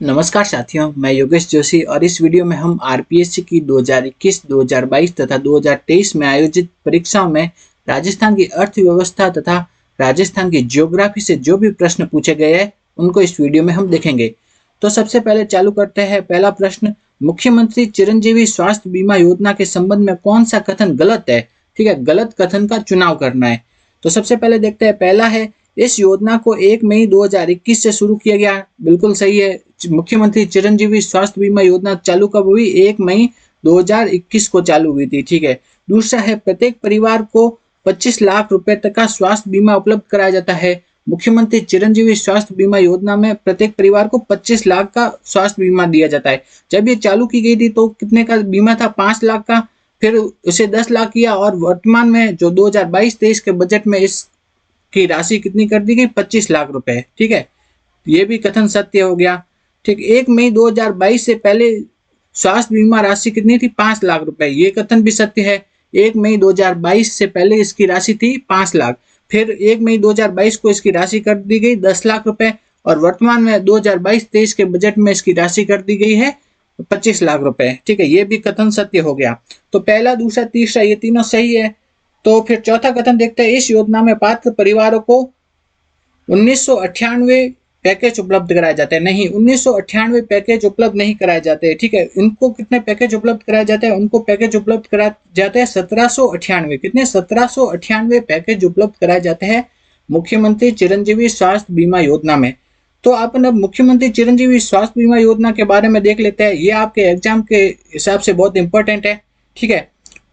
नमस्कार साथियों, मैं योगेश जोशी और इस वीडियो में हम आरपीएससी की 2021, 2022 तथा 2023 में आयोजित परीक्षाओं में राजस्थान की अर्थव्यवस्था तथा राजस्थान की ज्योग्राफी से जो भी प्रश्न पूछे गए हैं उनको इस वीडियो में हम देखेंगे। तो सबसे पहले चालू करते हैं। पहला प्रश्न, मुख्यमंत्री चिरंजीवी स्वास्थ्य बीमा योजना के संबंध में कौन सा कथन गलत है? ठीक है, गलत कथन का चुनाव करना है। तो सबसे पहले देखते हैं। पहला है, इस योजना को 1 मई 2021 से शुरू किया गया। बिल्कुल सही है। मुख्यमंत्री चिरंजीवी स्वास्थ्य बीमा योजना चालू कब हुई? 1 मई 2021 को चालू हुई थी। ठीक है। दूसरा है, प्रत्येक परिवार को 25 लाख रुपए तक का स्वास्थ्य बीमा उपलब्ध कराया जाता है। मुख्यमंत्री चिरंजीवी स्वास्थ्य बीमा योजना में प्रत्येक परिवार को 25 लाख का स्वास्थ्य बीमा दिया जाता है। जब ये चालू की गई थी तो कितने का बीमा था? 5 लाख का। फिर उसे 10 लाख किया और वर्तमान में जो 2022-23 के बजट में इसकी राशि कितनी कर दी गई? 25 लाख रुपए। ठीक है, ये भी कथन सत्य हो गया। ठीक, 1 मई 2022 से पहले स्वास्थ्य बीमा राशि कितनी थी? 5 लाख रुपए। ये कथन भी सत्य है। 1 मई 2022 से पहले इसकी राशि थी 5 लाख। फिर 1 मई 2022 को इसकी राशि कर दी गई 10 लाख रुपए और वर्तमान में 2022-23 के बजट में इसकी राशि कर दी गई है 25 लाख रुपए। ठीक है, ये भी कथन सत्य हो गया। तो पहला, दूसरा, तीसरा ये तीनों सही है। तो फिर चौथा कथन देखते हैं। इस योजना में पात्र परिवारों को 1998 पैकेज उपलब्ध कराए जाते हैं। नहीं, 1998 पैकेज उपलब्ध नहीं कराए जाते। ठीक है, इनको कितने पैकेज उपलब्ध कराए जाते हैं? उनको पैकेज उपलब्ध कराए जाते हैं 1798। कितने? 1798 पैकेज उपलब्ध कराए जाते हैं मुख्यमंत्री चिरंजीवी स्वास्थ्य बीमा योजना में। तो अपन अब मुख्यमंत्री चिरंजीवी स्वास्थ्य बीमा योजना के बारे में देख लेते हैं। ये आपके एग्जाम के हिसाब से बहुत इंपॉर्टेंट है। ठीक है,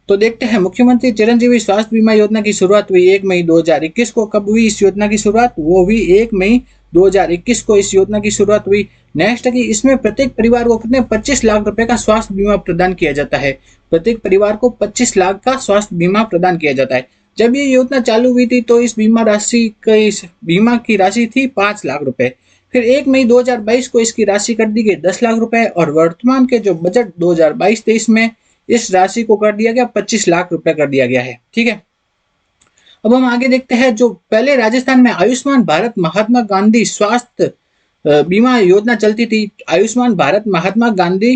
तो देखते हैं। मुख्यमंत्री चिरंजीवी स्वास्थ्य बीमा योजना की शुरुआत हुई 1 मई 2021 को। कब हुई इस योजना की शुरुआत? वो हुई 1 मई 2021 को इस योजना की शुरुआत हुई। नेक्स्ट है कि इसमें प्रत्येक परिवार को कितने? 25 लाख रुपए का स्वास्थ्य बीमा प्रदान किया जाता है। प्रत्येक परिवार को 25 लाख का स्वास्थ्य बीमा प्रदान किया जाता है। जब ये योजना चालू हुई थी तो इस बीमा की राशि थी 5 लाख रुपए। फिर 1 मई 2022 को इसकी राशि कर दी गई 10 लाख रुपए और वर्तमान के जो बजट 2022-23 में इस राशि को कर दिया गया 25 लाख रुपए कर दिया गया है। ठीक है, अब हम आगे देखते हैं। जो पहले राजस्थान में आयुष्मान भारत महात्मा गांधी स्वास्थ्य बीमा योजना चलती थी, आयुष्मान भारत महात्मा गांधी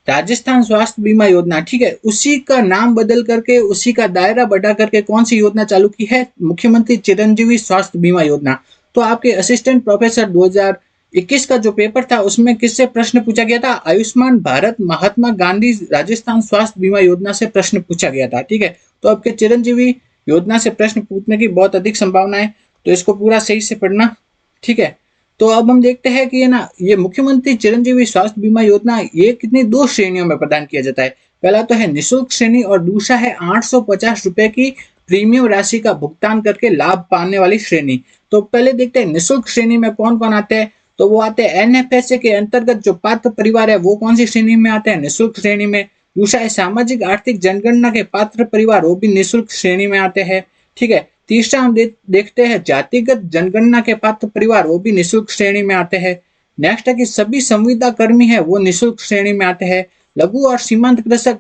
राजस्थान स्वास्थ्य बीमा योजना। ठीक है, उसी का नाम बदल करके, उसी का दायरा बढ़ा करके कौन सी योजना चालू की है? मुख्यमंत्री चिरंजीवी स्वास्थ्य बीमा योजना। तो आपके असिस्टेंट प्रोफेसर 2021 का जो पेपर था उसमें किससे प्रश्न पूछा गया था? आयुष्मान भारत महात्मा गांधी राजस्थान स्वास्थ्य बीमा योजना से प्रश्न पूछा गया था। ठीक है, तो आपके चिरंजीवी योजना से प्रश्न पूछने की बहुत अधिक संभावना है, तो इसको पूरा सही से पढ़ना। ठीक है, तो अब हम देखते हैं कि ये मुख्यमंत्री चिरंजीवी स्वास्थ्य बीमा योजना ये कितनी 2 श्रेणियों में प्रदान किया जाता है। पहला तो है निःशुल्क श्रेणी और दूसरा है 850 रुपए की प्रीमियम राशि का भुगतान करके लाभ पाने वाली श्रेणी। तो पहले देखते हैं निःशुल्क श्रेणी में कौन कौन आते हैं। तो वो आते हैं एनएफएसए के अंतर्गत जो पात्र परिवार है वो कौन सी श्रेणी में आते हैं? निःशुल्क श्रेणी में। दूसरा है सामाजिक आर्थिक जनगणना के पात्र परिवार, वो भी निःशुल्क श्रेणी में आते हैं। ठीक है, तीसरा हम देखते हैं जातिगत जनगणना के पात्र परिवार, वो भी निःशुल्क श्रेणी में आते हैं। नेक्स्ट है कि सभी संविदा कर्मी है वो निःशुल्क श्रेणी में आते हैं। लघु और सीमांत कृषक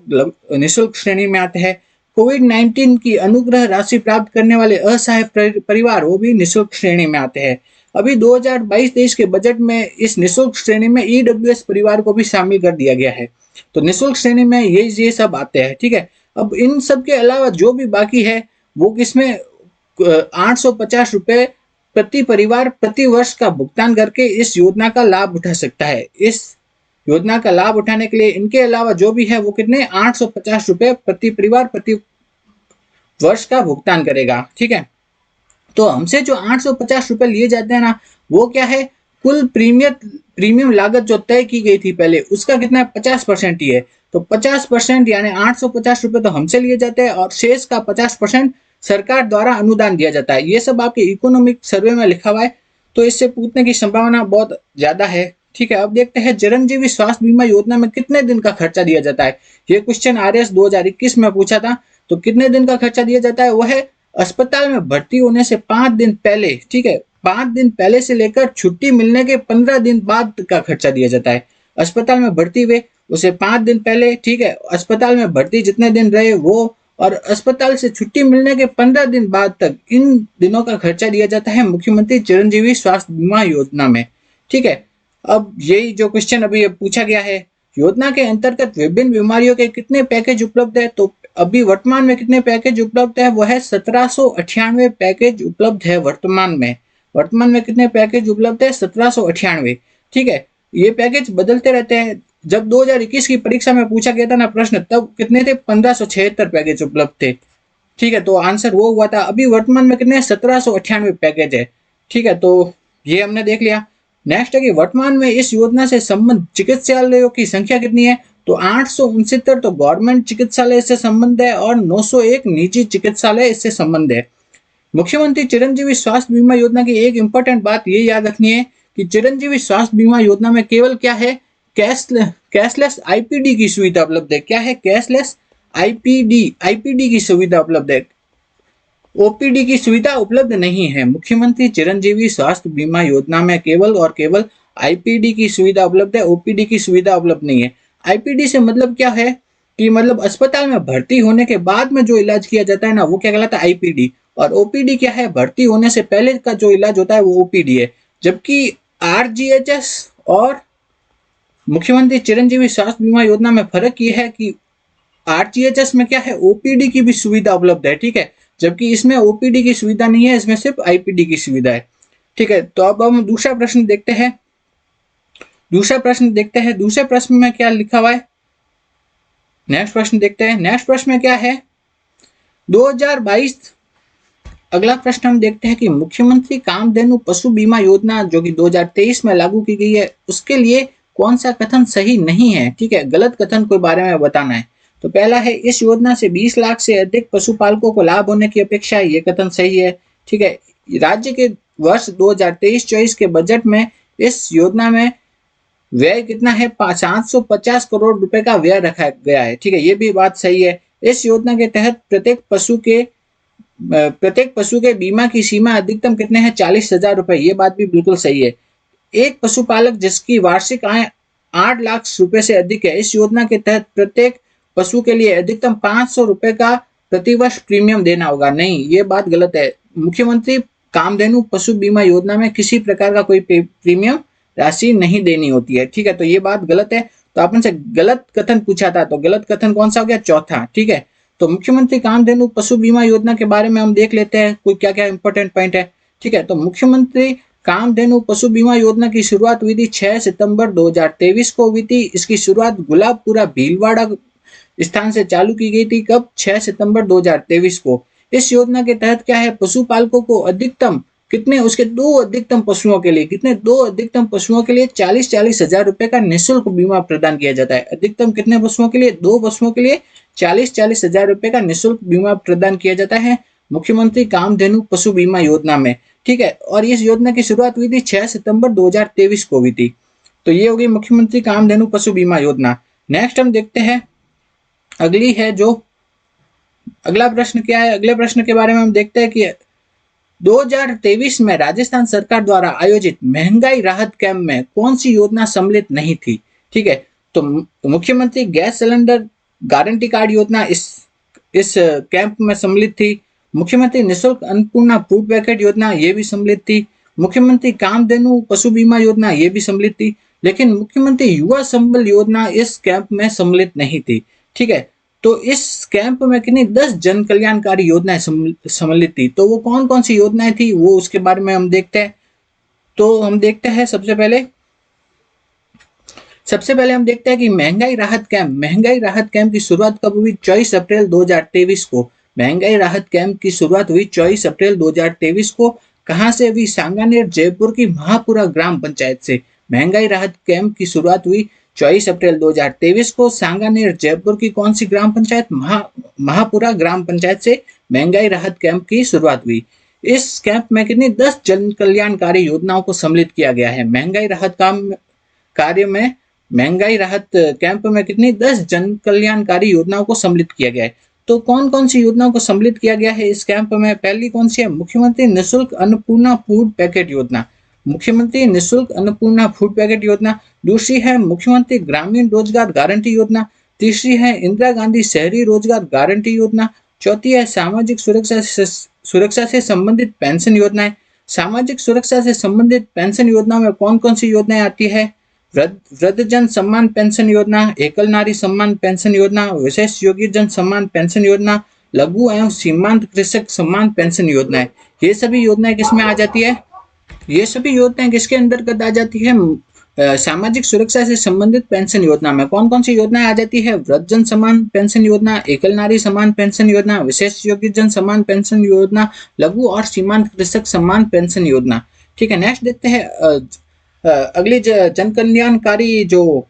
निःशुल्क श्रेणी में आते हैं। कोविड-19 की अनुग्रह राशि प्राप्त करने वाले असहाय परिवार, वो भी निःशुल्क श्रेणी में आते हैं। अभी 2022-23 के बजट में इस निःशुल्क श्रेणी में ईडब्ल्यूएस परिवार को भी शामिल कर दिया गया है। तो निःशुल्क श्रेणी में ये सब आते हैं। ठीक है, अब इन सब के अलावा जो भी बाकी है वो किसमें 850 रुपए प्रति परिवार प्रति वर्ष का भुगतान करके इस योजना का लाभ उठा सकता है। इस योजना का लाभ उठाने के लिए इनके अलावा जो भी है वो कितने? 850 रुपए प्रति परिवार प्रति वर्ष का भुगतान करेगा। ठीक है, तो हमसे जो 850 रुपए लिए जाते हैं ना, वो क्या है? कुल प्रीमियम लागत जो तय की गई थी पहले, उसका कितना है? 50% ही है। तो 50% यानी 850 रुपए तो हमसे लिए जाते हैं और शेष का 50% सरकार द्वारा अनुदान दिया जाता है। ये सब आपके इकोनॉमिक सर्वे में लिखा हुआ है, तो इससे पूछने की संभावना बहुत ज्यादा है। ठीक है, अब देखते हैं चिरंजीवी स्वास्थ्य बीमा योजना में कितने दिन का खर्चा दिया जाता है। ये क्वेश्चन आरएस 2021 में पूछा था। तो कितने दिन का खर्चा दिया जाता है? वो है अस्पताल में भर्ती होने से 5 दिन पहले। ठीक है, 5 दिन पहले से लेकर छुट्टी मिलने के 15 दिन बाद का खर्चा दिया जाता है। अस्पताल में भर्ती हुए उसे 5 दिन पहले, ठीक है, अस्पताल में भर्ती जितने दिन रहे वो, और अस्पताल से छुट्टी मिलने के 15 दिन बाद तक, इन दिनों का खर्चा दिया जाता है मुख्यमंत्री चिरंजीवी स्वास्थ्य बीमा योजना में। ठीक है, अब यही जो क्वेश्चन अभी पूछा गया है, योजना के अंतर्गत विभिन्न बीमारियों के कितने पैकेज उपलब्ध है? तो अभी वर्तमान में कितने पैकेज उपलब्ध है? वो है 1798 पैकेज उपलब्ध है वर्तमान में। वर्तमान में कितने पैकेज उपलब्ध है? 1798। ठीक है, ये पैकेज बदलते रहते हैं। जब 2021 की परीक्षा में पूछा गया था ना प्रश्न, तब कितने थे? 1576 पैकेज उपलब्ध थे। ठीक है, तो आंसर वो हुआ था। अभी वर्तमान में कितने? 1798 पैकेज है। ठीक है, तो ये हमने देख लिया। नेक्स्ट है कि वर्तमान में इस योजना से संबंध चिकित्सालयों की संख्या कितनी है? तो 869 तो गवर्नमेंट चिकित्सालय से संबंध है और 901 निजी चिकित्सालय इससे संबंध है। मुख्यमंत्री चिरंजीवी स्वास्थ्य बीमा योजना की एक इंपॉर्टेंट बात ये याद रखनी है कि चिरंजीवी स्वास्थ्य बीमा योजना में केवल क्या है? कैशलेस आईपीडी की सुविधा उपलब्ध है। क्या है? कैशलेस आईपीडी की सुविधा उपलब्ध है। ओपीडी की सुविधा उपलब्ध नहीं है। मुख्यमंत्री चिरंजीवी स्वास्थ्य बीमा योजना में केवल और केवल आईपीडी की सुविधा उपलब्ध है, ओपीडी की सुविधा उपलब्ध नहीं है। आईपीडी से मतलब क्या है कि मतलब अस्पताल में भर्ती होने के बाद में जो इलाज किया जाता है ना, वो क्या कहलाता है? आईपीडी। और ओपीडी क्या है? भर्ती होने से पहले का जो इलाज होता है वो ओपीडी है। जबकि आरजीएचएस और मुख्यमंत्री चिरंजीवी स्वास्थ्य बीमा योजना में फर्क ये है कि आरजीएचएस में क्या है? ओपीडी की भी सुविधा उपलब्ध है। ठीक है, जबकि इसमें ओपीडी की सुविधा नहीं है, इसमें सिर्फ आईपीडी की सुविधा है। ठीक है, तो अब हम दूसरा प्रश्न देखते हैं। दूसरे प्रश्न में क्या लिखा हुआ है? नेक्स्ट प्रश्न देखते हैं। नेक्स्ट प्रश्न में क्या है? 2022। अगला प्रश्न हम देखते हैं कि मुख्यमंत्री कामधेनु पशु बीमा योजना जो कि 2023 में लागू की गई है, उसके लिए कौन सा कथन सही नहीं है? ठीक है, गलत कथन के बारे में बताना है। तो पहला है, इस योजना से 20 लाख से अधिक पशुपालकों को लाभ होने की अपेक्षा है। ये कथन सही है। ठीक है, राज्य के वर्ष 2023-24 के बजट में इस योजना में व्यय कितना है? 550 करोड़ रुपए का व्यय रखा गया है। ठीक है, ये भी बात सही है। इस योजना के तहत प्रत्येक पशु के बीमा की सीमा अधिकतम कितने हैं? 40,000 रुपए। ये बात भी बिल्कुल सही है। एक पशुपालक जिसकी वार्षिक आय 8 लाख रुपए से अधिक है, इस योजना के तहत प्रत्येक पशु के लिए अधिकतम 500 रुपए का प्रतिवर्ष प्रीमियम देना होगा। नहीं, ये बात गलत है। मुख्यमंत्री कामधेनु पशु बीमा योजना में किसी प्रकार का कोई प्रीमियम राशि नहीं देनी होती है। ठीक है, तो ये बात गलत है। तो अपन से गलत कथन पूछा था, तो गलत कथन कौन सा हो गया? चौथा। ठीक है, तो मुख्यमंत्री कामधेनु पशु बीमा योजना के बारे में हम देख लेते हैं कोई क्या क्या इंपॉर्टेंट पॉइंट है। ठीक है, तो मुख्यमंत्री कामधेनु पशु बीमा योजना की शुरुआत हुई थी 6 सितंबर 2023 को हुई थी। इसकी शुरुआत गुलाबपुरा भीलवाड़ा स्थान से चालू की गई थी। कब? 6 सितंबर 2023 को। इस योजना के तहत क्या है? पशुपालकों को अधिकतम कितने? उसके दो अधिकतम पशुओं के लिए कितने? 2 अधिकतम पशुओं के लिए 40-40 हजार रुपए का निःशुल्क बीमा प्रदान किया जाता है। अधिकतम कितने पशुओं के लिए? 2 पशुओं के लिए 40-40 हजार रुपए का निःशुल्क बीमा प्रदान किया जाता है मुख्यमंत्री कामधेनु पशु बीमा योजना में। ठीक है, और इस योजना की शुरुआत हुई थी 6 सितंबर 2023 को हुई थी। तो ये होगी मुख्यमंत्री कामधेनु पशु बीमा योजना। नेक्स्ट हम देखते हैं, अगली है जो अगला प्रश्न क्या है? अगले प्रश्न के बारे में हम देखते हैं कि 2023 में राजस्थान सरकार द्वारा आयोजित महंगाई राहत कैंप में कौन सी योजना सम्मिलित नहीं थी? ठीक है, तो मुख्यमंत्री गैस सिलेंडर गारंटी कार्ड योजना इस कैंप में सम्मिलित थी। मुख्यमंत्री निःशुल्क अन्नपूर्णा फूड पैकेट योजना ये भी सम्मिलित थी। मुख्यमंत्री कामधेनु पशु बीमा योजना ये भी सम्मिलित थी। लेकिन मुख्यमंत्री युवा संबल योजना इस कैंप में सम्मिलित नहीं थी। ठीक है, तो इस कैंप में कितनी 10 जन कल्याणकारी योजनाएं सम्मिलित थी। तो वो कौन कौन सी योजनाएं थी वो उसके बारे में हम देखते हैं। तो हम देखते हैं सबसे पहले हम देखते हैं कि महंगाई राहत कैंप की शुरुआत कब हुई? 24 अप्रैल 2023 को। महंगाई राहत कैंप की शुरुआत हुई 24 अप्रैल 2023 को। कहां से हुई? सांगानेर जयपुर की महापुरा ग्राम पंचायत से। महंगाई राहत कैंप की शुरुआत हुई 24 अप्रैल 2023 को सांगानेर जयपुर की कौन सी ग्राम पंचायत? महापुरा ग्राम पंचायत से महंगाई राहत कैंप की शुरुआत हुई। इस कैंप में कितनी 10 जन कल्याणकारी योजनाओं को सम्मिलित किया गया है। महंगाई राहत कैंप में कितनी 10 जन कल्याणकारी योजनाओं को सम्मिलित किया गया है। तो कौन कौन सी योजनाओं को सम्मिलित किया गया है इस कैंप में? पहली कौन सी है? मुख्यमंत्री निःशुल्क अन्नपूर्णा फूड पैकेट योजना। मुख्यमंत्री निःशुल्क अन्नपूर्णा फूड पैकेट योजना। दूसरी है मुख्यमंत्री ग्रामीण रोजगार गारंटी योजना। तीसरी है इंदिरा गांधी शहरी रोजगार गारंटी योजना। चौथी है सामाजिक सुरक्षा से संबंधित पेंशन योजनाएं। सामाजिक सुरक्षा से संबंधित पेंशन योजना में कौन कौन सी योजनाएं आती है? वृद्धजन सम्मान पेंशन योजना, एकल नारी सम्मान पेंशन योजना, विशेष योग्य जन सम्मान पेंशन योजना, लघु एवं सीमांत कृषक सम्मान पेंशन योजना है। ये सभी योजनाएं किसमें आ जाती है? ये सभी योजनाएं किसके अंतर्गत आ जाती है? सामाजिक सुरक्षा से संबंधित पेंशन योजना में कौन कौन सी योजनाएं आ जाती है? वृद्धजन समान पेंशन योजना, एकल नारी समान पेंशन योजना, विशेष योग्य जन समान पेंशन योजना, लघु और सीमांत कृषक समान पेंशन योजना। ठीक है, नेक्स्ट देखते हैं अगली जन कल्याणकारी जो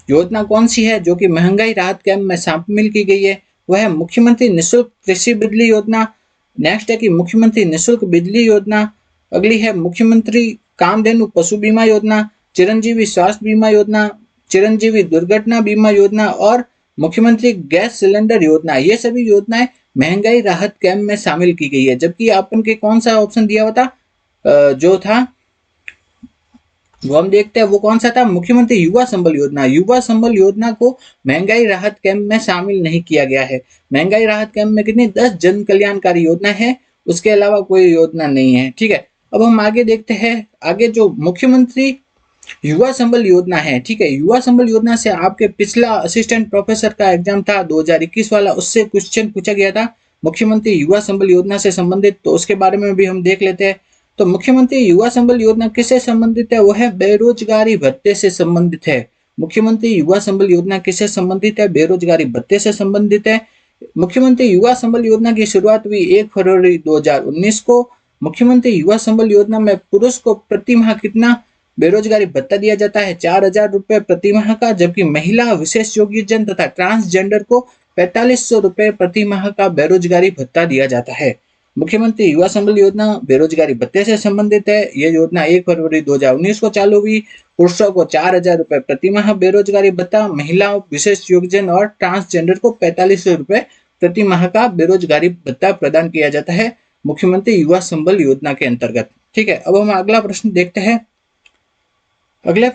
योजना कौन सी है जो कि महंगाई राहत कैंप में शामिल की गई है? वह है मुख्यमंत्री निःशुल्क कृषि बिजली योजना। नेक्स्ट है कि मुख्यमंत्री निःशुल्क बिजली योजना। अगली है मुख्यमंत्री कामधेनु पशु बीमा योजना, चिरंजीवी स्वास्थ्य बीमा योजना, चिरंजीवी दुर्घटना बीमा योजना और मुख्यमंत्री गैस सिलेंडर योजना। ये सभी योजनाएं महंगाई राहत कैंप में शामिल की गई है। जबकि अपन के कौन सा ऑप्शन दिया हुआ था जो था वो हम देखते हैं वो कौन सा था? मुख्यमंत्री युवा संबल योजना। युवा संबल योजना को महंगाई राहत कैंप में शामिल नहीं किया गया है। महंगाई राहत कैंप में कितनी 10 जन कल्याणकारी योजना है, उसके अलावा कोई योजना नहीं है। ठीक है, अब हम आगे देखते हैं। आगे जो मुख्यमंत्री युवा संबल योजना है, ठीक है, युवा संबल योजना से आपके पिछला असिस्टेंट प्रोफेसर का एग्जाम था 2021 वाला, उससे क्वेश्चन पूछा गया था मुख्यमंत्री युवा संबल योजना से संबंधित, तो उसके बारे में भी हम देख लेते हैं। तो मुख्यमंत्री युवा संबल योजना किससे संबंधित है? वो है बेरोजगारी भत्ते से संबंधित है। मुख्यमंत्री युवा संबल योजना किससे संबंधित है? बेरोजगारी भत्ते से संबंधित है। मुख्यमंत्री युवा संबल योजना की शुरुआत हुई 1 फरवरी 2019 को। मुख्यमंत्री युवा संबल योजना में पुरुष को प्रति माह कितना बेरोजगारी भत्ता दिया जाता है? 4,000 रुपए प्रति माह का, जबकि महिला, विशेष योग्य जन तथा ट्रांसजेंडर को 4500 रुपए प्रति माह का बेरोजगारी भत्ता दिया जाता है। मुख्यमंत्री युवा संबल योजना बेरोजगारी भत्ते से संबंधित है। यह योजना 1 फरवरी 2019 को चालू हुई। पुरुषों को 4,000 रुपए प्रति माह बेरोजगारी भत्ता, महिलाओं, विशेष योग्यजन और ट्रांसजेंडर को 4500 रुपए प्रति माह का बेरोजगारी भत्ता प्रदान किया जाता है मुख्यमंत्री युवा संबल योजना के अंतर्गत। ठीक है, अब हम अगला प्रश्न देखते हैं। अगले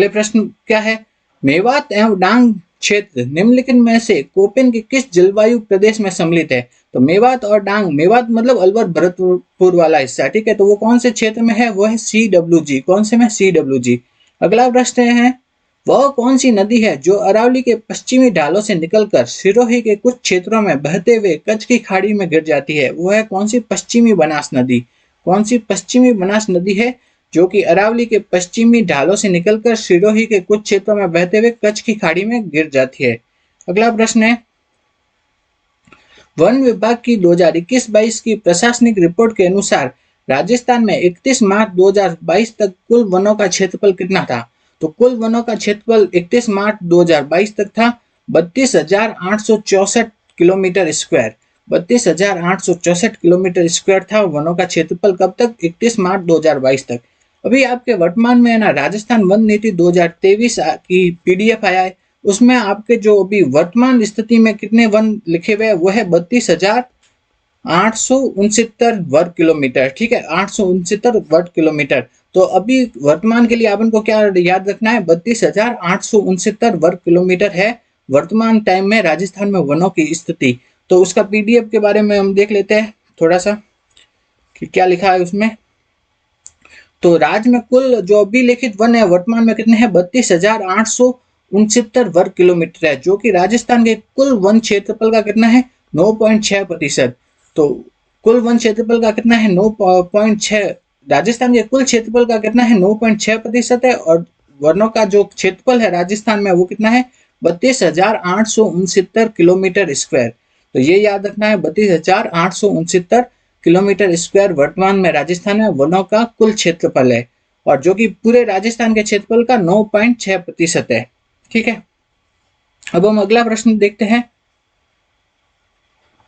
प्रश्न क्या है? मेवात एवं डांग क्षेत्र निम्नलिखित में से कोपेन के किस जलवायु प्रदेश में सम्मिलित है? तो मेवात और डांग, मेवात मतलब अलवर भरतपुर वाला हिस्सा, ठीक है, तो वो कौन से क्षेत्र में है? वो है CWG। कौन से में? CWG। अगला प्रश्न है वह कौन सी नदी है जो अरावली के पश्चिमी ढालों से निकलकर सिरोही के कुछ क्षेत्रों में बहते हुए कच्छ की खाड़ी में गिर जाती है? वो है कौन सी? पश्चिमी बनास नदी। कौन सी? पश्चिमी बनास नदी है जो कि अरावली के पश्चिमी ढालों से निकलकर सिरोही के कुछ क्षेत्रों में बहते हुए कच्छ की खाड़ी में गिर जाती है। अगला प्रश्न है वन विभाग की 2021-22 की प्रशासनिक रिपोर्ट के अनुसार राजस्थान में 31 मार्च 2022 तक कुल वनों का क्षेत्रफल कितना था? तो कुल वनों का क्षेत्रफल 31 मार्च 2022 तक था 32,864 किलोमीटर स्क्वायर। 32,864 किलोमीटर स्क्वायर था वनों का क्षेत्रफल। कब तक? 31 मार्च 2022 तक। अभी आपके वर्तमान में ना राजस्थान वन नीति 2023 की PDF आया है, उसमें आपके जो अभी वर्तमान स्थिति में कितने वन लिखे हुए हैं वो है 32,869 वर्ग किलोमीटर। ठीक है, 869 वर्ग किलोमीटर। तो अभी वर्तमान के लिए अपन को क्या याद रखना है? 32,869 वर्ग किलोमीटर है वर्तमान टाइम में राजस्थान में वनों की स्थिति। तो उसका PDF के बारे में हम देख लेते हैं थोड़ा सा कि क्या लिखा है उसमें। तो राज्य में कुल जो अभी लिखित वन है वर्तमान में कितने हैं? 32,869 वर्ग किलोमीटर है, जो कि राजस्थान के कुल वन क्षेत्रफल का कितना है? 9.6%। तो कुल वन क्षेत्रफल का कितना है? 9.6। राजस्थान के कुल क्षेत्रफल का कितना है? 9.6% है। और वनों का जो क्षेत्रफल है राजस्थान में वो कितना है? 32,869 किलोमीटर स्क्वायर। तो ये याद रखना है, 32,869 किलोमीटर स्क्वायर वर्तमान में राजस्थान में वनों का कुल क्षेत्रफल है, और जो कि पूरे राजस्थान के क्षेत्रफल का 9.6% है। ठीक है, अब हम अगला प्रश्न देखते हैं।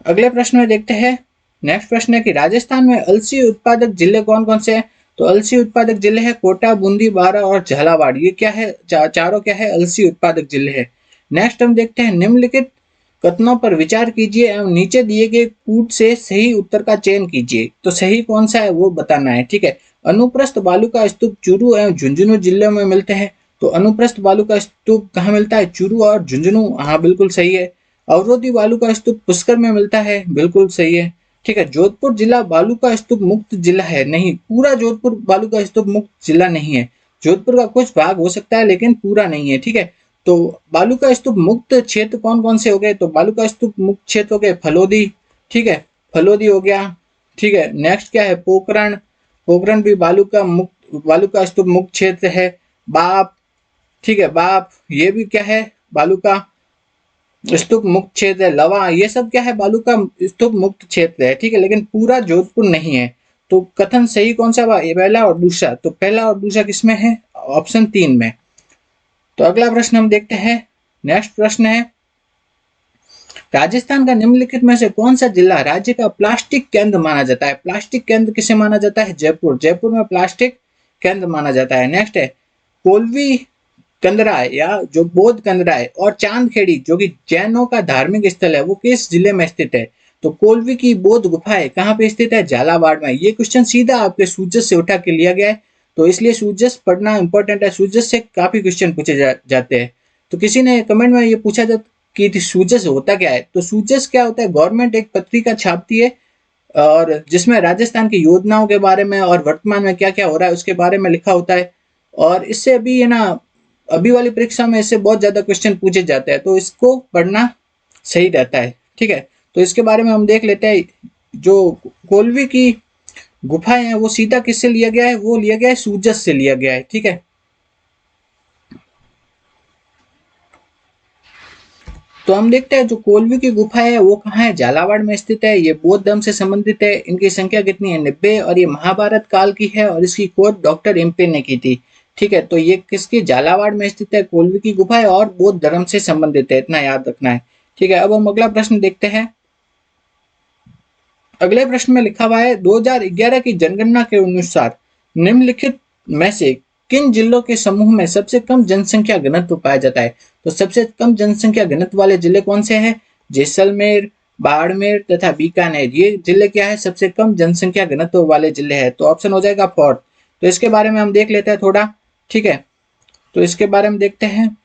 अगले प्रश्न में देखते हैं, नेक्स्ट प्रश्न है कि राजस्थान में अलसी उत्पादक जिले कौन कौन से हैं? तो अलसी उत्पादक जिले हैं कोटा, बूंदी, बारा और झालावाड़। ये क्या है? चारों क्या है? अलसी उत्पादक जिले हैं। नेक्स्ट हम देखते हैं निम्नलिखित कथनों पर विचार कीजिए एवं नीचे दिए गए कूट से सही उत्तर का चयन कीजिए। तो सही कौन सा है वो बताना है। ठीक है, अनुप्रस्थ बालू का स्तूप चूरू एवं झुंझुनू जिले में मिलते हैं। तो अनुप्रस्थ बालू का स्तूप कहाँ मिलता है? चूरू और झुंझुनू। हाँ, बिल्कुल सही है। अवरोधी बालू का स्तूप पुष्कर में मिलता है। बिल्कुल सही है। ठीक है, जोधपुर जिला बालू का स्तूप मुक्त जिला है? नहीं, पूरा जोधपुर बालू का स्तूप मुक्त जिला नहीं है। जोधपुर का कुछ भाग हो सकता है लेकिन पूरा नहीं है। ठीक है, तो बालू का स्तूप मुक्त क्षेत्र कौन कौन से हो गए? तो बालू का स्तूप मुक्त क्षेत्र हो गए फलोदी। ठीक है, फलोदी हो गया। ठीक है, नेक्स्ट क्या है? पोखरण। पोखरण भी बालू का स्तूप मुक्त क्षेत्र है। बाप। ठीक है, बाप ये भी क्या है? बालू का स्तूप मुक्त क्षेत्र है। लवा, ये सब क्या है? बालू का स्तूप मुक्त क्षेत्र है। ठीक है, लेकिन पूरा जोधपुर नहीं है। तो कथन सही कौन सा हुआ? ये पहला और दूसरा। तो पहला और दूसरा किसमें है? ऑप्शन 3 में। तो अगला प्रश्न हम देखते हैं। नेक्स्ट प्रश्न है, राजस्थान का निम्नलिखित में से कौन सा जिला राज्य का प्लास्टिक केंद्र माना जाता है? प्लास्टिक केंद्र किसे माना जाता है? जयपुर। जयपुर में प्लास्टिक केंद्र माना जाता है। नेक्स्ट है, कोलवी कंदराय या जो बौद्ध कंदराय और चांदखेड़ी जो कि जैनों का धार्मिक स्थल है, वो किस जिले में स्थित है? तो कोलवी की बौद्ध गुफाएं कहाँ पे स्थित है? झालावाड़ में। ये क्वेश्चन सीधा आपके सूजस से उठा के लिया गया है, तो इसलिए सूजस पढ़ना इंपॉर्टेंट है। सूजस से काफी क्वेश्चन पूछे जाते हैं। तो किसी ने कमेंट में ये पूछा था कि सूजस होता क्या है? तो सूजस क्या होता है? गवर्नमेंट एक पत्रिका छापती है और जिसमें राजस्थान की योजनाओं के बारे में और वर्तमान में क्या क्या हो रहा है उसके बारे में लिखा होता है। और इससे अभी है ना, अभी वाली परीक्षा में इससे बहुत ज्यादा क्वेश्चन पूछे जाते हैं, तो इसको पढ़ना सही रहता है। ठीक है, तो इसके बारे में हम देख लेते हैं। जो कोलवी की गुफाएं हैं वो सीधा किससे लिया गया है? वो लिया गया है सूजस से लिया गया है। ठीक है, तो हम देखते हैं जो कोलवी की गुफा है वो कहाँ है? झालावाड़ में स्थित है। ये बौद्ध धर्म से संबंधित है। इनकी संख्या कितनी है? 90। और ये महाभारत काल की है और इसकी खोज डॉक्टर इम्पे ने की थी। ठीक है, तो ये किसकी? झालावाड़ में स्थित है कोलवी की गुफा है और बौद्ध धर्म से संबंधित है, इतना याद रखना है। ठीक है, अब हम अगला प्रश्न देखते हैं। अगले प्रश्न में लिखा हुआ है 2011 की जनगणना के अनुसार निम्नलिखित में से किन जिलों के समूह में सबसे कम जनसंख्या घनत्व पाया जाता है? तो सबसे कम जनसंख्या घनत्व वाले जिले कौन से हैं? जैसलमेर, बाड़मेर तथा बीकानेर। ये जिले क्या है? सबसे कम जनसंख्या घनत्व वाले जिले हैं। तो ऑप्शन हो जाएगा फोर्थ। तो इसके बारे में हम देख लेते हैं थोड़ा। ठीक है, तो इसके बारे में देखते हैं।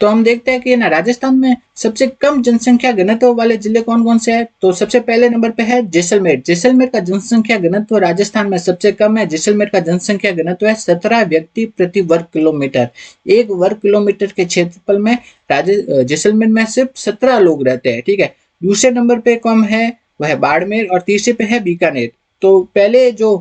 तो हम देखते हैं कि ना राजस्थान में सबसे कम जनसंख्या घनत्व वाले जिले कौन कौन से हैं? तो सबसे पहले नंबर पे है जैसलमेर। जैसलमेर का जनसंख्या घनत्व राजस्थान में सबसे कम है। जैसलमेर का जनसंख्या घनत्व है 17 व्यक्ति प्रति वर्ग किलोमीटर। एक वर्ग किलोमीटर के क्षेत्रफल में जैसलमेर में सिर्फ 17 लोग रहते हैं। ठीक है, दूसरे नंबर पे कम है वह बाड़मेर और तीसरे पे है बीकानेर। तो पहले जो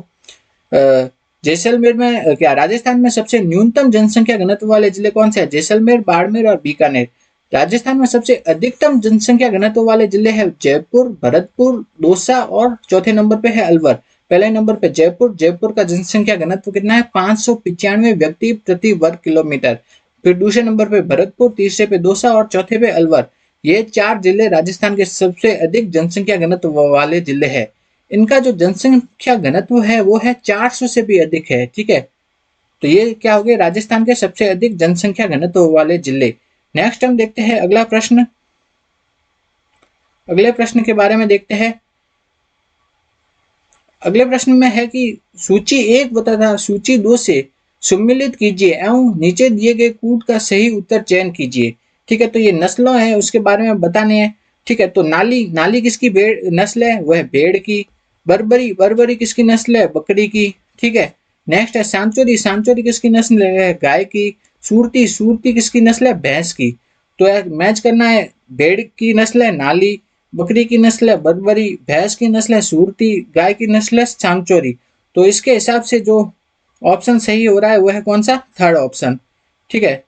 जैसलमेर में क्या राजस्थान में सबसे न्यूनतम जनसंख्या घनत्व वाले जिले कौन से हैं? जैसलमेर, बाड़मेर और बीकानेर। राजस्थान में सबसे अधिकतम जनसंख्या घनत्व वाले जिले हैं जयपुर, भरतपुर, दौसा और चौथे नंबर पे है अलवर। पहले नंबर पे जयपुर। जयपुर का जनसंख्या घनत्व कितना है? 595 व्यक्ति प्रति वर्ग किलोमीटर। फिर दूसरे नंबर पे भरतपुर, तीसरे पे दौसा और चौथे पे अलवर। ये 4 जिले राजस्थान के सबसे अधिक जनसंख्या घनत्व वाले जिले हैं। इनका जो जनसंख्या घनत्व है वो है 400 से भी अधिक है। ठीक है, तो ये क्या हो गए? राजस्थान के सबसे अधिक जनसंख्या घनत्व वाले जिले। नेक्स्ट हम देखते हैं अगला प्रश्न। अगले प्रश्न के बारे में देखते हैं। अगले प्रश्न में है कि सूची 1 तथा सूची 2 से सम्मिलित कीजिए एवं नीचे दिए गए कूट का सही उत्तर चयन कीजिए। ठीक है, तो ये नस्लों है उसके बारे में बताने हैं। ठीक है, तो नाली, नाली किसकी नस्ल है? वह भेड़ की। बर्बरी, बर्बरी किसकी नस्ल है? बकरी की। ठीक है, नेक्स्ट है सांचोरी, सांचोरी किसकी नस्ल है? गाय की। सूरती, सूरती किसकी नस्ल है? भैंस की। तो मैच करना है। भेड़ की नस्ल है नाली, बकरी की नस्ल है बर्बरी, भैंस की नस्ल है सूरती, गाय की नस्ल है सांचोरी। तो इसके हिसाब से जो ऑप्शन सही हो रहा है वह है कौन सा? Third option. ठीक है,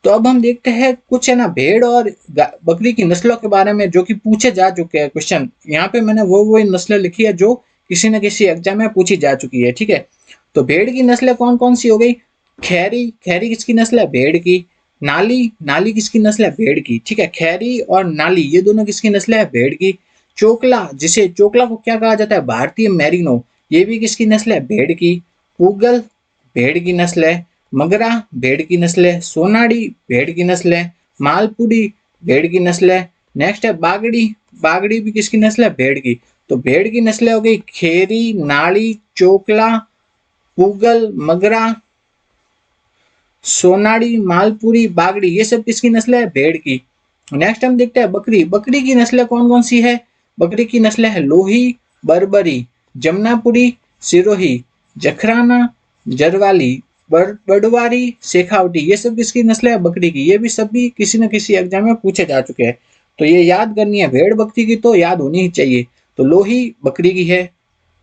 तो अब हम देखते हैं कुछ है ना भेड़ और बकरी की नस्लों के बारे में जो कि पूछे जा चुके हैं क्वेश्चन। यहाँ पे मैंने वो नस्लें लिखी है जो किसी न किसी एग्जाम में पूछी जा चुकी है। ठीक है, तो भेड़ की नस्लें कौन कौन सी हो गई? खैरी, खैरी किसकी नस्ल है? भेड़ की। नाली, नाली किसकी नस्ल है? भेड़ की। ठीक है, खैरी और नाली ये दोनों किसकी नस्ल है? भेड़ की। चोकला, जिसे चोकला को क्या कहा जाता है? भारतीय मैरिनो, ये भी किसकी नस्ल है? भेड़ की। पूगल भेड़ की नस्ल है। मगरा भेड़ की नस्ल है। सोनाड़ी भेड़ की नस्ल है। मालपुरी भेड़ की नस्ल है। नेक्स्ट है बागड़ी, बागड़ी भी किसकी नस्ल है? भेड़ की। तो भेड़ की नस्लें हो गई खेरी, नाड़ी, चोकला, पूगल, मगरा, सोनाड़ी, मालपुरी, बागड़ी, ये सब किसकी नस्ल है? भेड़ की। नेक्स्ट हम देखते हैं बकरी, बकरी की नस्लें कौन कौन सी है? बकरी की नस्लें है लोही, बर्बरी, जमनापुरी, सिरोही, जखराना, जरवाली, बड़वारी, शेखावटी, ये सब किसकी नस्लें है? बकरी की। ये भी सभी किसी न किसी एग्जाम में पूछे जा चुके हैं, तो ये याद करनी है। भेड़ बकरी की तो याद होनी ही चाहिए। तो लोही बकरी की है,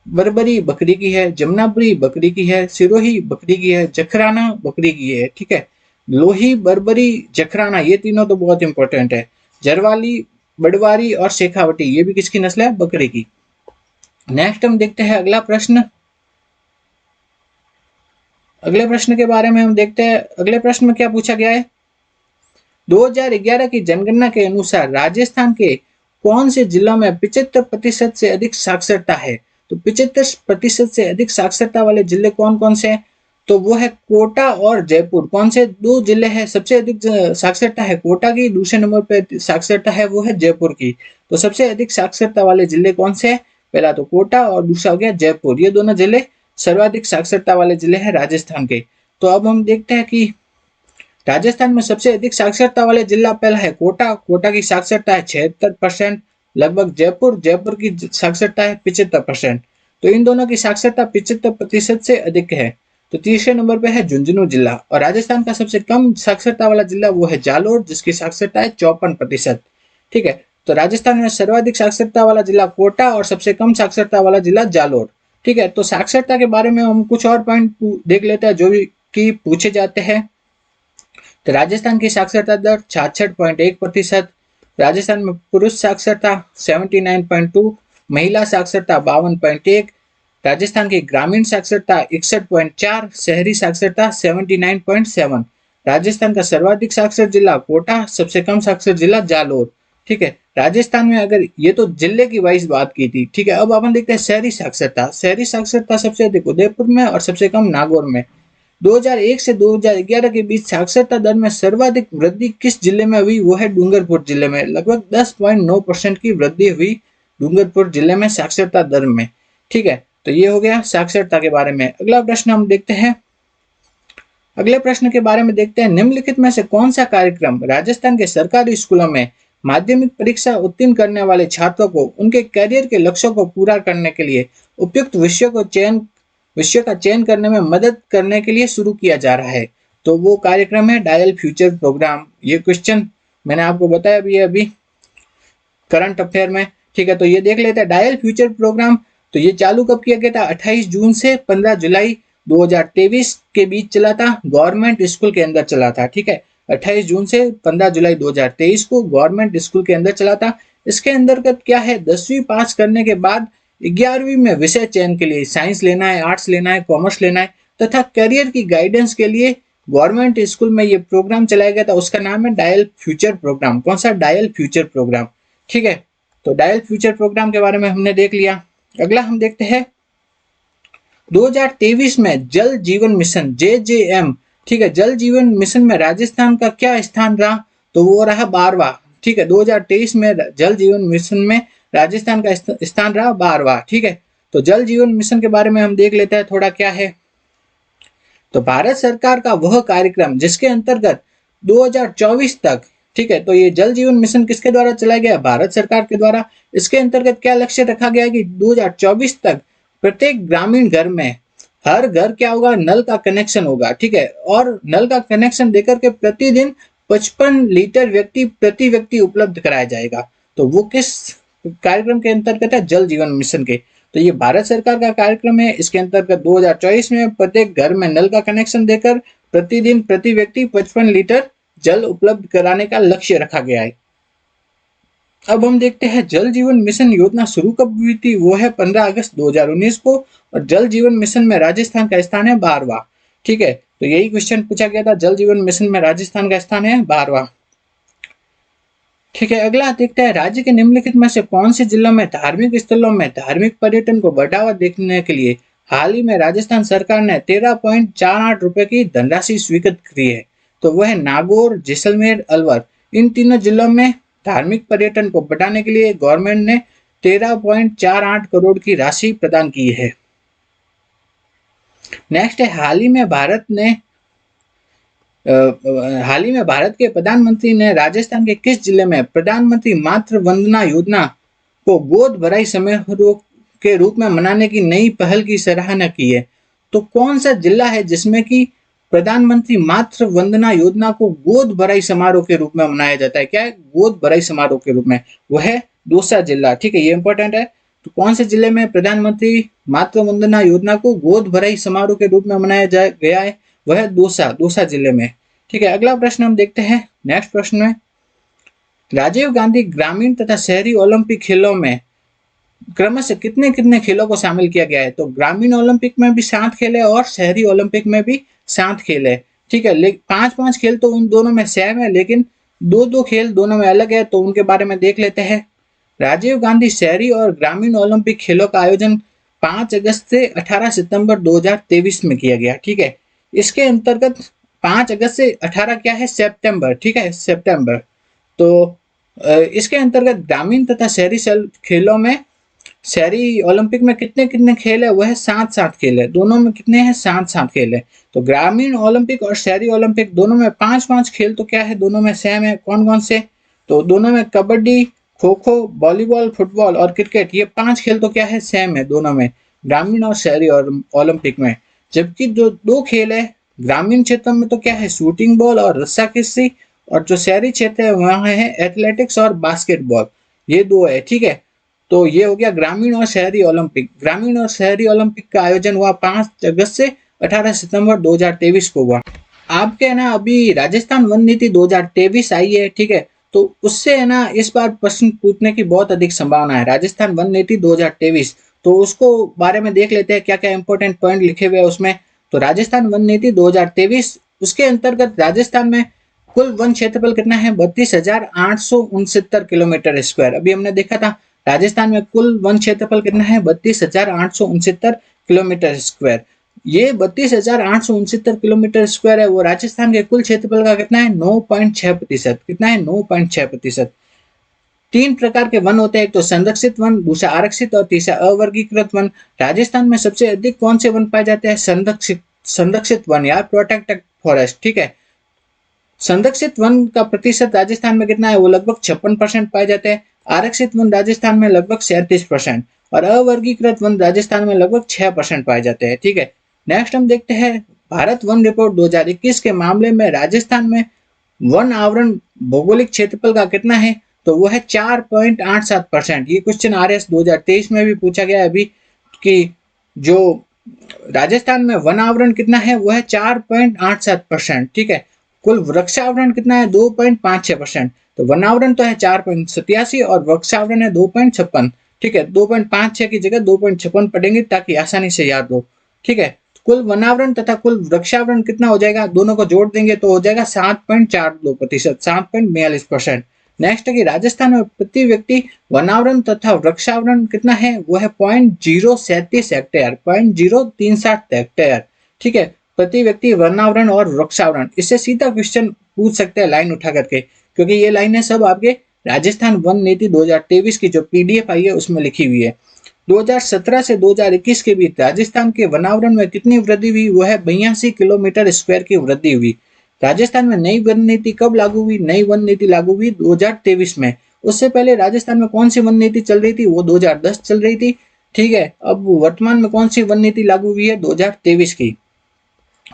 बर्बरी बकरी की है, जमनापुरी बकरी की है, सिरोही बकरी की है, जखराना बकरी की है। ठीक है, लोही, बर्बरी, जखराना ये तीनों तो बहुत इंपॉर्टेंट है। जरवाली, बड़वारी और शेखावटी ये भी किसकी नस्ल है? बकरी की। नेक्स्ट हम देखते हैं अगला प्रश्न। अगले प्रश्न के बारे में हम देखते हैं। अगले प्रश्न में क्या पूछा गया है? 2011 की जनगणना के अनुसार राजस्थान के कौन से जिलों में 75% से अधिक साक्षरता है? तो 75% से अधिक साक्षरता वाले जिले कौन कौन से हैं? तो वो है कोटा और जयपुर। कौन से दो जिले हैं सबसे अधिक साक्षरता है कोटा की, दूसरे नंबर पे साक्षरता है वो है जयपुर की। तो सबसे अधिक साक्षरता वाले जिले कौन से हैं? पहला तो कोटा और दूसरा हो गया जयपुर। ये दोनों जिले सर्वाधिक साक्षरता वाले जिले हैं राजस्थान के। तो अब हम देखते हैं कि राजस्थान में सबसे अधिक साक्षरता वाले जिला पहला है कोटा। कोटा की साक्षरता है 76%। लगभग जयपुर की साक्षरता है 75%। तो इन दोनों की साक्षरता 75% से अधिक है। तो तीसरे नंबर पे है झुंझुनू जिला। और राजस्थान का सबसे कम साक्षरता वाला जिला वो है जालोर, जिसकी साक्षरता है 54%। ठीक है, तो राजस्थान में सर्वाधिक साक्षरता वाला जिला कोटा और सबसे कम साक्षरता वाला जिला जालोर। ठीक है, तो साक्षरता के बारे में हम कुछ और पॉइंट देख लेते हैं जो कि पूछे जाते हैं। तो राजस्थान की साक्षरता दर 66.1%। राजस्थान में पुरुष साक्षरता 79.2, महिला साक्षरता 52.1, राजस्थान की ग्रामीण साक्षरता 61.4, शहरी साक्षरता 79.7। राजस्थान का सर्वाधिक साक्षर जिला कोटा, सबसे कम साक्षर जिला जालोर। ठीक है, राजस्थान में अगर ये तो जिले की वाइज बात की थी। ठीक है, अब अपन देखते हैं शहरी साक्षरता। शहरी साक्षरता सबसे अधिक उदयपुर में और सबसे कम नागौर में। 2001 से 2011 के बीच साक्षरता दर में सर्वाधिक वृद्धि किस जिले में हुई? वो है डूंगरपुर जिले में। लगभग 10.9% की वृद्धि हुई डूंगरपुर जिले में साक्षरता दर में। ठीक है, तो ये हो गया साक्षरता के बारे में। अगला प्रश्न हम देखते हैं। अगले प्रश्न के बारे में देखते हैं, निम्नलिखित में से कौन सा कार्यक्रम राजस्थान के सरकारी स्कूलों में माध्यमिक परीक्षा उत्तीर्ण करने वाले छात्रों को उनके करियर के लक्ष्यों को पूरा करने के लिए उपयुक्त विषय का चयन करने में मदद करने के लिए शुरू किया जा रहा है? तो वो कार्यक्रम है डायल फ्यूचर प्रोग्राम। ये क्वेश्चन मैंने आपको बताया भी है अभी करंट अफेयर में। ठीक है, तो ये देख लेते हैं डायल फ्यूचर प्रोग्राम। तो ये चालू कब किया गया था? 28 जून से 15 जुलाई 2023 के बीच चला था। गवर्नमेंट स्कूल के अंदर चला था। ठीक है, 28 जून से 15 जुलाई 2023 को गवर्नमेंट स्कूल के अंदर चला था। इसके अंतर्गत क्या है, 10वीं पास करने के बाद 11वीं में विषय चयन के लिए साइंस लेना है, आर्ट्स लेना है, कॉमर्स लेना है तथा करियर की गाइडेंस के लिए गवर्नमेंट स्कूल में ये प्रोग्राम चलाया गया था। उसका नाम है डायल फ्यूचर प्रोग्राम। कौन सा? Dial future program. ठीक है, तो डायल फ्यूचर प्रोग्राम के बारे में हमने देख लिया। अगला हम देखते हैं 2023 में जल जीवन मिशन JJM। ठीक है, जल जीवन मिशन में राजस्थान का क्या स्थान रहा? तो वो रहा 12वां। ठीक है, 2023 में जल जीवन मिशन में राजस्थान का स्थान रहा 12वां। ठीक है, तो जल जीवन मिशन के बारे में हम देख लेते हैं थोड़ा क्या है। तो भारत सरकार का वह कार्यक्रम जिसके अंतर्गत 2024 तक, ठीक है, तो ये जल जीवन मिशन किसके द्वारा चलाया गया? भारत सरकार के द्वारा। इसके अंतर्गत क्या लक्ष्य रखा गया कि 2024 तक प्रत्येक ग्रामीण घर में हर घर क्या होगा? नल का कनेक्शन होगा। ठीक है, और नल का कनेक्शन देकर के प्रतिदिन 55 लीटर प्रति व्यक्ति उपलब्ध कराया जाएगा। तो वो किस कार्यक्रम के अंतर्गत है? जल जीवन मिशन के। तो ये भारत सरकार का कार्यक्रम है। इसके अंतर्गत 2024 में प्रत्येक घर में नल का कनेक्शन देकर प्रतिदिन प्रति व्यक्ति 55 लीटर जल उपलब्ध कराने का लक्ष्य रखा गया है। अब हम देखते हैं जल जीवन मिशन योजना शुरू कब हुई थी? वो है 15 अगस्त 2019 को। और जल जीवन मिशन में राजस्थान का स्थान है 12वां। ठीक है, तो यही क्वेश्चन पूछा गया था। जल जीवन मिशन में राजस्थान का स्थान है 12वां। ठीक है, अगला देखते हैं राज्य के निम्नलिखित में से कौन से जिलों में धार्मिक स्थलों में धार्मिक पर्यटन को बढ़ावा देने के लिए हाल ही में राजस्थान सरकार ने 13.48 रुपए की धनराशि स्वीकृत की है? तो वह है नागौर, जैसलमेर, अलवर। इन तीनों जिलों में धार्मिक पर्यटन को बढ़ाने के लिए गवर्नमेंट ने 13.48 करोड़ की राशि प्रदान की है। नेक्स्ट है हाल ही में भारत के प्रधानमंत्री ने राजस्थान के किस जिले में प्रधानमंत्री मातृ वंदना योजना को गोद भराई समारोह के रूप में मनाने की नई पहल की सराहना की है। तो कौन सा जिला है जिसमें कि प्रधानमंत्री मातृ वंदना योजना को गोद भराई समारोह के रूप में मनाया जाता है? क्या है? गोद भराई समारोह के रूप में, वह है दौसा जिला। ठीक है, ये इंपॉर्टेंट है। तो कौन से जिले में प्रधानमंत्री मातृ वंदना योजना को गोद भराई समारोह के रूप में मनाया गया है? वह है दौसा जिले में। ठीक है, अगला प्रश्न हम देखते हैं। नेक्स्ट प्रश्न में, राजीव गांधी ग्रामीण तथा शहरी ओलंपिक खेलों में क्रमशः कितने कितने खेलों को शामिल किया गया है? तो ग्रामीण ओलंपिक में भी 7 खेल है और शहरी ओलंपिक में भी 7 खेल है। ठीक है, लेकिन 5-5 खेल तो उन दोनों में सेम है, लेकिन 2-2 खेल दोनों में अलग है। तो उनके बारे में देख लेते हैं। राजीव गांधी शहरी और ग्रामीण ओलंपिक खेलों का आयोजन 5 अगस्त से 18 सितंबर 2023 में किया गया। ठीक है, इसके अंतर्गत 5 अगस्त से 18 क्या है? सितंबर। ठीक है, सितंबर। तो इसके अंतर्गत ग्रामीण तथा शहरी खेलों में, शहरी ओलंपिक में कितने कितने खेल है? वह 7-7 खेल है। दोनों में कितने हैं? 7-7 खेल है। तो ग्रामीण ओलंपिक और शहरी ओलंपिक दोनों में 5-5 खेल तो क्या है? दोनों में सेम है। कौन कौन से? तो दोनों में कबड्डी, खो खो, वॉलीबॉल, फुटबॉल और क्रिकेट, ये 5 खेल तो क्या है? सेम है दोनों में, ग्रामीण और शहरी और ओलंपिक में। जबकि जो 2 खेल है ग्रामीण क्षेत्र में तो क्या है? शूटिंग बॉल और रस्साकशी, और जो शहरी क्षेत्र है वहां है एथलेटिक्स और बास्केटबॉल। ये 2 है। ठीक है, तो ये हो गया ग्रामीण और शहरी ओलंपिक। ग्रामीण और शहरी ओलंपिक का आयोजन हुआ 5 अगस्त से 18 सितंबर 2023 को हुआ। आपके है ना अभी राजस्थान वन नीति 2023 आई है। ठीक है, तो उससे है ना इस बार प्रश्न पूछने की बहुत अधिक संभावना है। राजस्थान वन नीति 2023, तो उसको बारे में देख लेते हैं क्या क्या इंपॉर्टेंट पॉइंट लिखे हुए हैं उसमें। तो राजस्थान वन नीति 2023, उसके अंतर्गत राजस्थान में कुल वन क्षेत्रफल कितना है? 32,869 किलोमीटर स्क्वायर। अभी हमने देखा था राजस्थान में कुल वन क्षेत्रफल कितना है? 32,869 किलोमीटर स्क्वायर। ये 32,869 किलोमीटर स्क्वायर है, वो राजस्थान के कुल क्षेत्रफल का कितना है? 9.6%। कितना है? 9.6%। 3 प्रकार के वन होते हैं, एक तो संरक्षित वन, दूसरा आरक्षित और तीसरा अवर्गीकृत वन। राजस्थान में सबसे अधिक कौन से वन पाए जाते हैं? संरक्षित वन या प्रोटेक्टेड फॉरेस्ट। ठीक है, संरक्षित वन का प्रतिशत राजस्थान में कितना है? वो लगभग 56% पाए जाते हैं। आरक्षित वन राजस्थान में लगभग 37% और अवर्गीकृत वन राजस्थान में लगभग 6% पाए जाते हैं। ठीक है, नेक्स्ट हम देखते हैं भारत वन रिपोर्ट 2021 के मामले में राजस्थान में वन आवरण भौगोलिक क्षेत्रफल का कितना है? तो वो है 4.87%। ये क्वेश्चन RS 2023 में भी पूछा गया है अभी कि जो राजस्थान में वन आवरण कितना है? वो है 4.87%। ठीक है, कुल वृक्षावरण कितना है? 2.56%। तो वनावरण तो है 4.87 और वृक्षावरण है 2.56। ठीक है, 2.56 की जगह 2.56 पढ़ेंगे ताकि आसानी से याद हो। ठीक है, कुल वनावरण तथा कुल वृक्षावरण कितना हो जाएगा? दोनों को जोड़ देंगे तो हो जाएगा 7.42%, 7.42%। नेक्स्ट है कि राजस्थान में प्रति व्यक्ति वनावरण तथा वृक्षावरण कितना है? वो है 0.037 हेक्टेयर, 0.037 हेक्टेयर। ठीक है, प्रति व्यक्ति वनावरण और वृक्षावरण। इससे सीधा क्वेश्चन पूछ सकते हैं लाइन उठा करके, क्योंकि ये लाइनें सब आपके राजस्थान वन नीति 2023 की जो PDF आई है उसमें लिखी हुई है। 2017 से 2021 के बीच राजस्थान के वनावरण में कितनी वृद्धि हुई? वो है 82 किलोमीटर स्क्वायर की वृद्धि हुई। राजस्थान में नई वन नीति कब लागू हुई? नई वन नीति लागू हुई 2023 में। उससे पहले राजस्थान में कौन सी वन नीति चल रही थी? वो 2010 चल रही थी। ठीक है, अब वर्तमान में कौन सी वन नीति लागू हुई है? 2023 की।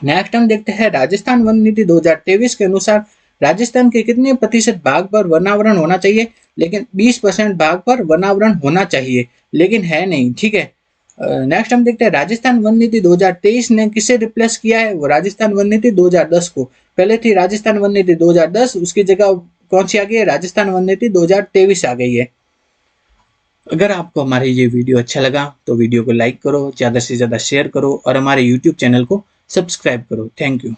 नेक्स्ट हम देखते हैं राजस्थान वन नीति 2023 के अनुसार राजस्थान के कितने प्रतिशत भाग पर वनावरण होना चाहिए? लेकिन 20% भाग पर वनावरण होना चाहिए, लेकिन है नहीं। ठीक है, नेक्स्ट हम देखते हैं राजस्थान वन नीति 2023 ने किसे रिप्लेस किया है? वो राजस्थान वन नीति 2010 को। पहले थी राजस्थान वन नीति 2010, उसकी जगह कौन सी आ गई है? राजस्थान वन नीति 2023 आ गई है। अगर आपको हमारे ये वीडियो अच्छा लगा तो वीडियो को लाइक करो, ज़्यादा से ज़्यादा शेयर करो और हमारे YouTube चैनल को सब्सक्राइब करो। Thank you.